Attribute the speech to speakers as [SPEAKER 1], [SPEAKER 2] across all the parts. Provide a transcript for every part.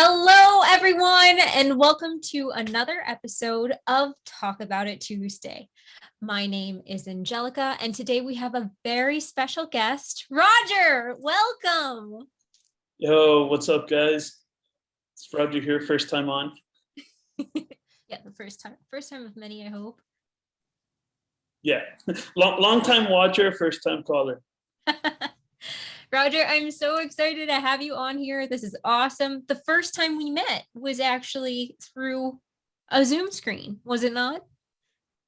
[SPEAKER 1] Hello, everyone, and welcome to another episode of Tacobout It Tuesday. My name is Angelica, and today we have a very special guest, Roger. Welcome.
[SPEAKER 2] Yo, what's up, guys? It's Roger here, first time on.
[SPEAKER 1] Yeah, the first time of many, I hope.
[SPEAKER 2] Yeah, long time watcher, first time caller.
[SPEAKER 1] Roger, I'm so excited to have you on here. This is awesome. The first time we met was actually through a Zoom screen, was it not?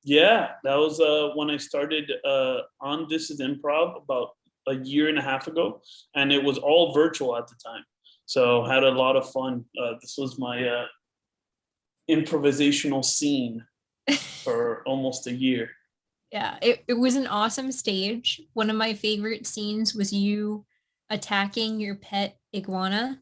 [SPEAKER 2] Yeah, that was when I started on This Is Improv about a year and a half ago, and it was all virtual at the time. So had a lot of fun. This was my improvisational scene for almost a year.
[SPEAKER 1] Yeah, it was an awesome stage. One of my favorite scenes was you attacking your pet iguana,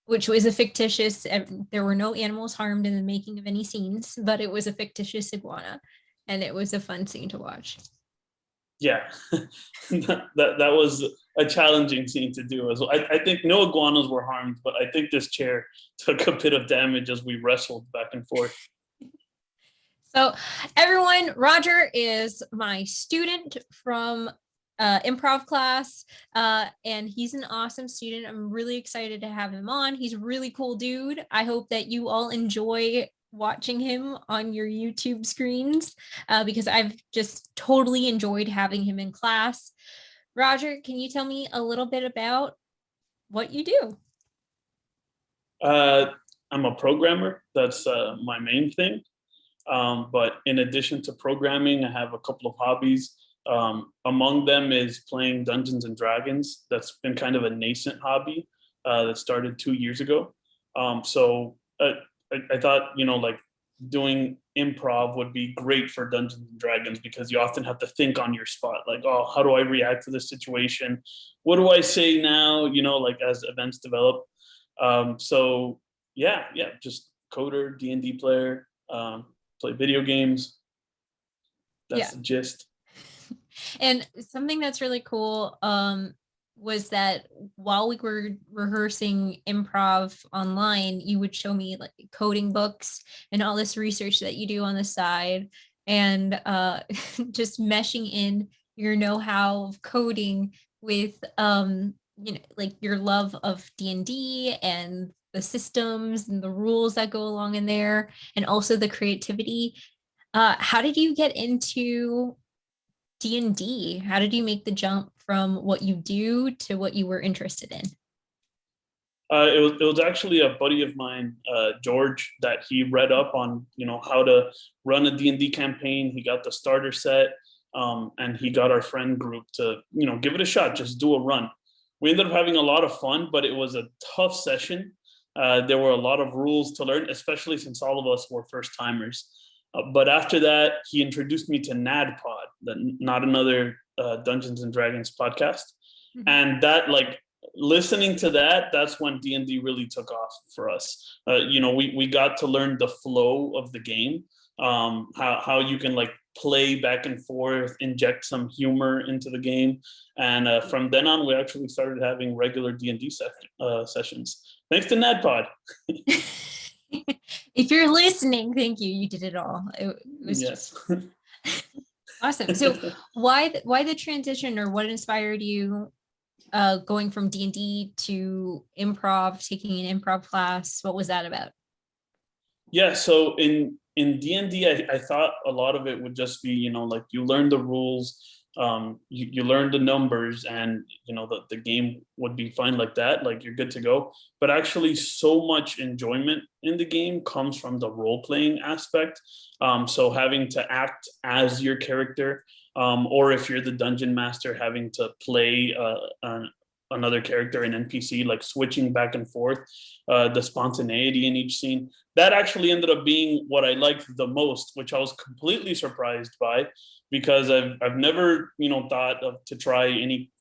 [SPEAKER 1] which was a fictitious, there were no animals harmed in the making of any scenes, but it was a fictitious iguana. And it was a fun scene to watch.
[SPEAKER 2] Yeah, that was a challenging scene to do as well. I think no iguanas were harmed, but I think this chair took a bit of damage as we wrestled back and forth.
[SPEAKER 1] So everyone, Roger is my student from improv class, and he's an awesome student. I'm really excited to have him on. He's a really cool dude. I hope that you all enjoy watching him on your YouTube screens, because I've just totally enjoyed having him in class. Roger, can you tell me a little bit about what you do?
[SPEAKER 2] I'm a programmer. That's my main thing. But in addition to programming, I have a couple of hobbies. Among them is playing Dungeons and Dragons. That's been kind of a nascent hobby that started 2 years ago. So I thought, like doing improv would be great for Dungeons and Dragons because you often have to think on your spot, like, oh, how do I react to this situation? What do I say now? Like as events develop. So yeah, just coder, D&D player, play video games. That's the gist.
[SPEAKER 1] And something that's really cool was that while we were rehearsing improv online, you would show me like coding books and all this research that you do on the side, and just meshing in your know-how of coding with like your love of D&D and the systems and the rules that go along in there, and also the creativity. How did you get into D&D? How did you make the jump from what you do to what you were interested in?
[SPEAKER 2] It was actually a buddy of mine, George, that he read up on, how to run a D&D campaign. He got the starter set, and he got our friend group to, give it a shot, just do a run. We ended up having a lot of fun, but it was a tough session. There were a lot of rules to learn, especially since all of us were first timers. But after that, he introduced me to NADPod, Not Another Dungeons and Dragons podcast. Mm-hmm. And that, like, listening to that, that's when D&D really took off for us. We got to learn the flow of the game, how you can like play back and forth, inject some humor into the game. And from then on, we actually started having regular D&D sessions. Thanks to NADPod.
[SPEAKER 1] If you're listening, thank you. You did it all. It was just awesome. So why the transition, or what inspired you going from D&D to improv, taking an improv class? What was that about?
[SPEAKER 2] Yeah, so in D&D, I thought a lot of it would just be, like you learn the rules, you learn the numbers, and the game would be fine like that, like you're good to go. But actually, so much enjoyment in the game comes from the role-playing aspect. So having to act as your character, or if you're the dungeon master, having to play another character, an NPC, like switching back and forth, the spontaneity in each scene. That actually ended up being what I liked the most, which I was completely surprised by, because I've never thought of to try any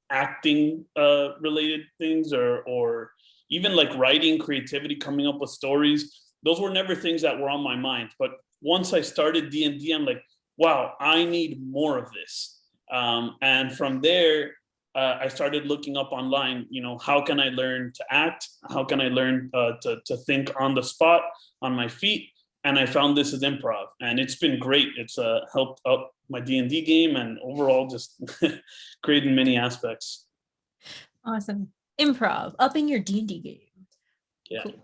[SPEAKER 2] acting related things, or even like writing, creativity, coming up with stories. Those were never things that were on my mind. But once I started D&D, I'm like, wow, I need more of this. And from there, I started looking up online, how can I learn to act? How can I learn to think on the spot, on my feet? And I found this as improv, and it's been great. It's helped up my D&D game, and overall just great in many aspects.
[SPEAKER 1] Awesome. Improv, upping your D&D game.
[SPEAKER 2] Yeah.
[SPEAKER 1] Cool.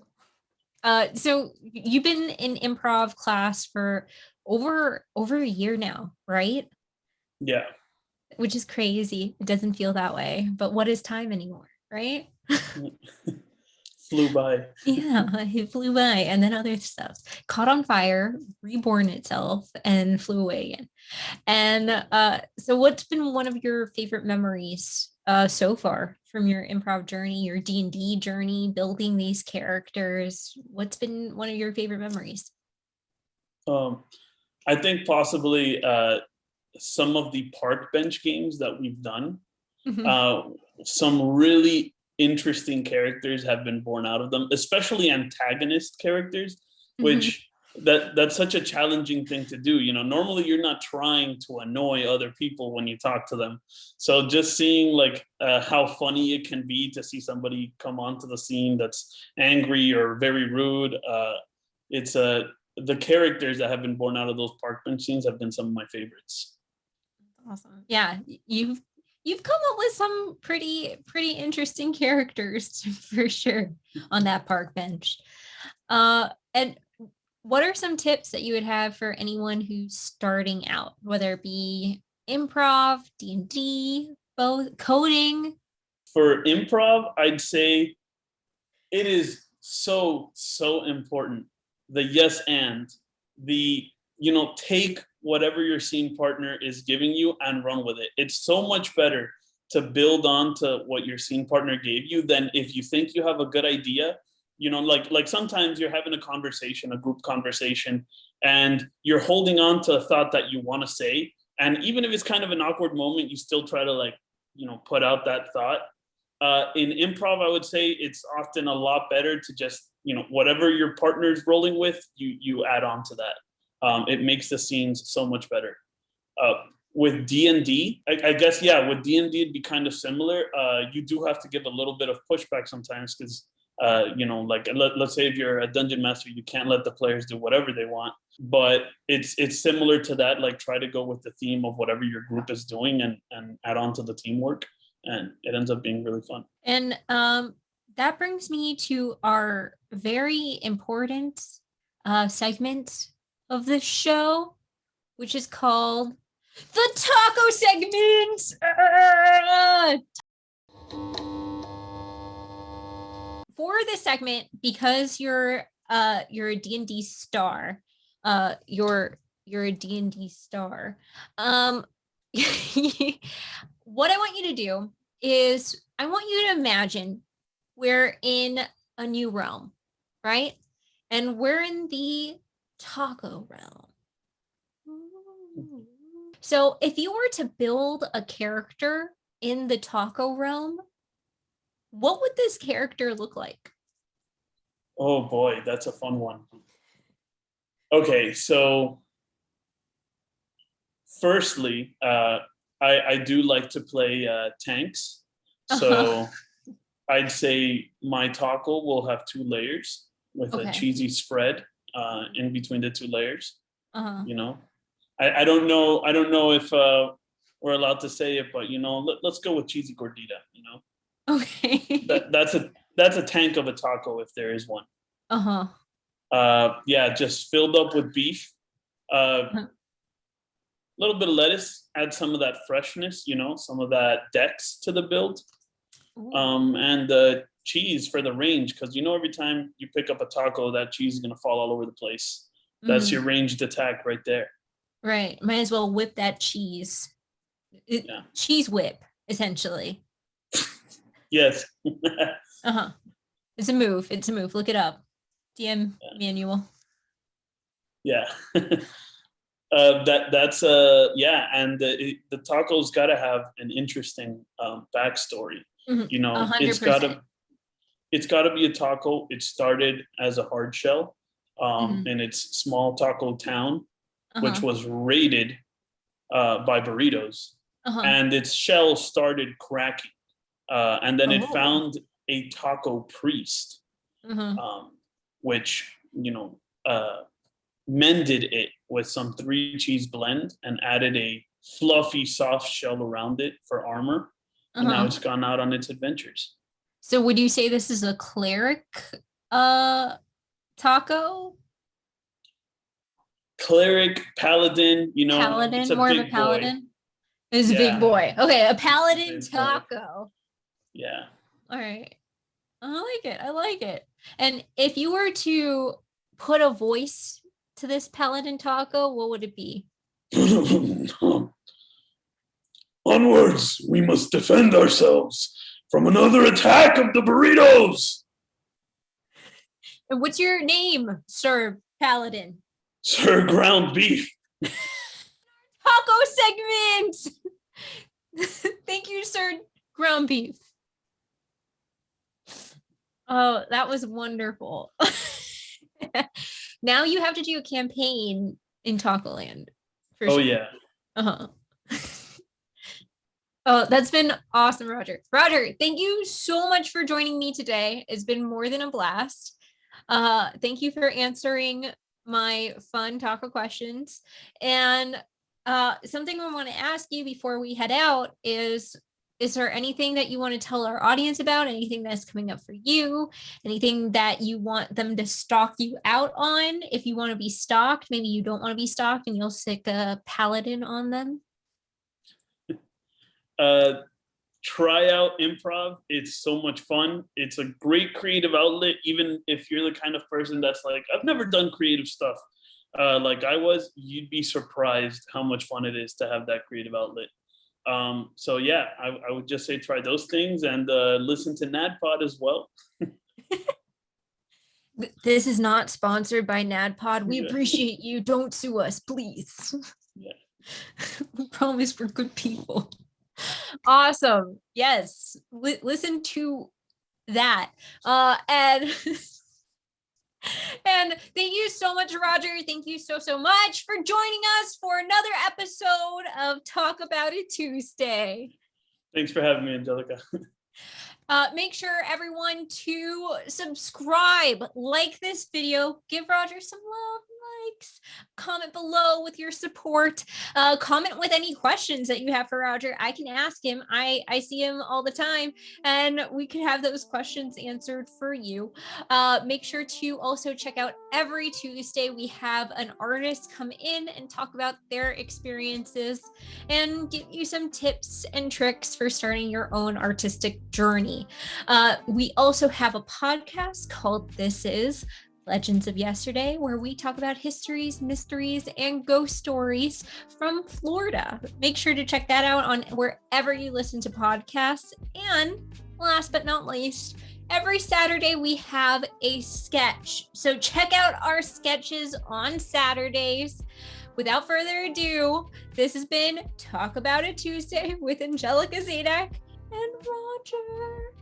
[SPEAKER 1] So you've been in improv class for over a year now, right?
[SPEAKER 2] Yeah.
[SPEAKER 1] Which is crazy. It doesn't feel that way, but what is time anymore, right?
[SPEAKER 2] Flew by.
[SPEAKER 1] Yeah, it flew by, and then other stuff caught on fire, reborn itself, and flew away again. And so what's been one of your favorite memories so far from your improv journey, your D&D journey, building these characters? What's been one of your favorite memories?
[SPEAKER 2] I think possibly some of the park bench games that we've done. Some really interesting characters have been born out of them, especially antagonist characters, which that's such a challenging thing to do. Normally you're not trying to annoy other people when you talk to them. So just seeing like how funny it can be to see somebody come onto the scene that's angry or very rude. It's the characters that have been born out of those park bench scenes have been some of my favorites.
[SPEAKER 1] Awesome. Yeah, you've come up with some pretty interesting characters for sure on that park bench. And what are some tips that you would have for anyone who's starting out, whether it be improv, D&D, both, coding?
[SPEAKER 2] For improv, I'd say it is so important. The yes and the take whatever your scene partner is giving you and run with it. It's so much better to build on to what your scene partner gave you than if you think you have a good idea. Like sometimes you're having a conversation, a group conversation, and you're holding on to a thought that you want to say. And even if it's kind of an awkward moment, you still try to put out that thought. In improv, I would say it's often a lot better to just, whatever your partner's rolling with, you add on to that. It makes the scenes so much better. With D&D, I guess, with D&D, it'd be kind of similar. You do have to give a little bit of pushback sometimes because, let's say if you're a dungeon master, you can't let the players do whatever they want. But it's similar to that, like try to go with the theme of whatever your group is doing and add on to the teamwork. And it ends up being really fun.
[SPEAKER 1] And that brings me to our very important segment of the show, which is called the taco segment. For this segment, because you're a D&D star, you're a D&D star. What I want you to do is I want you to imagine we're in a new realm, right? And we're in the taco realm. So if you were to build a character in the taco realm, what would this character look like?
[SPEAKER 2] Oh boy, that's a fun one. Okay, so firstly, I do like to play tanks. So I'd say my taco will have 2 layers with a cheesy spread in between the 2 layers. I don't know if we're allowed to say it, but let's go with cheesy gordita.
[SPEAKER 1] Okay.
[SPEAKER 2] That's a tank of a taco if there is one. Yeah, just filled up with beef. Little bit of lettuce, add some of that freshness, some of that dex to the build. And the cheese for the range, because every time you pick up a taco, that cheese is going to fall all over the place. That's your ranged attack right there.
[SPEAKER 1] Right. Might as well whip that cheese. Cheese whip, essentially.
[SPEAKER 2] Yes.
[SPEAKER 1] It's a move. Look it up. DM manual.
[SPEAKER 2] Yeah. That's and the taco's got to have an interesting backstory.
[SPEAKER 1] 100%.
[SPEAKER 2] It's got to be a taco. It started as a hard shell in its small taco town, which was raided by burritos. and its shell started cracking. And then it
[SPEAKER 1] Oh.
[SPEAKER 2] found a taco priest,
[SPEAKER 1] Uh-huh.
[SPEAKER 2] which, mended it with some 3 cheese blend and added a fluffy, soft shell around it for armor. And now
[SPEAKER 1] Uh-huh.
[SPEAKER 2] it's gone out on its adventures.
[SPEAKER 1] So would you say this is a cleric taco?
[SPEAKER 2] Cleric, paladin, it's
[SPEAKER 1] Paladin,
[SPEAKER 2] a
[SPEAKER 1] more of a
[SPEAKER 2] big boy.
[SPEAKER 1] paladin? It's a big
[SPEAKER 2] Yeah,
[SPEAKER 1] boy. Okay, a
[SPEAKER 2] it's a
[SPEAKER 1] paladin
[SPEAKER 2] big boy.
[SPEAKER 1] taco.
[SPEAKER 2] Yeah.
[SPEAKER 1] All right. I like it. I like it. And if you were to put a voice to this paladin taco, what would it be?
[SPEAKER 2] Onwards, we must defend ourselves from another attack of the burritos.
[SPEAKER 1] And what's your name, Sir Paladin?
[SPEAKER 2] Sir Ground Beef.
[SPEAKER 1] Taco segment. Thank you, Sir Ground Beef. Oh, that was wonderful. Now you have to do a campaign in Taco Land.
[SPEAKER 2] Oh, yeah.
[SPEAKER 1] Uh-huh. Oh, that's been awesome, Roger. Roger, thank you so much for joining me today. It's been more than a blast. Thank you for answering my fun taco questions. And something I want to ask you before we head out is there anything that you want to tell our audience about? Anything that's coming up for you? Anything that you want them to stalk you out on? If you want to be stalked, maybe you don't want to be stalked and you'll stick a paladin on them.
[SPEAKER 2] Try out improv. It's so much fun. It's a great creative outlet, even if you're the kind of person that's like, I've never done creative stuff. Like I was, you'd be surprised how much fun it is to have that creative outlet. So yeah, I would just say try those things and listen to NADPOD as well.
[SPEAKER 1] This is not sponsored by NADPOD. We appreciate you. Don't sue us, please.
[SPEAKER 2] Yeah.
[SPEAKER 1] We promise we're good people. Awesome. Yes. Listen to that. And and thank you so much, Roger. Thank you so much for joining us for another episode of Talk About It Tuesday.
[SPEAKER 2] Thanks for having me, Angelica.
[SPEAKER 1] Make sure everyone to subscribe, like this video, give Roger some love, likes, comment below with your support, comment with any questions that you have for Roger. I can ask him. I see him all the time and we can have those questions answered for you. Make sure to also check out every Tuesday we have an artist come in and talk about their experiences and give you some tips and tricks for starting your own artistic journey. We also have a podcast called This Is Legends of Yesterday, where we talk about histories, mysteries, and ghost stories from Florida. Make sure to check that out on wherever you listen to podcasts. And last but not least, every Saturday we have a sketch. So check out our sketches on Saturdays. Without further ado, this has been Talk About It Tuesday with Angelica Zadak and Roger.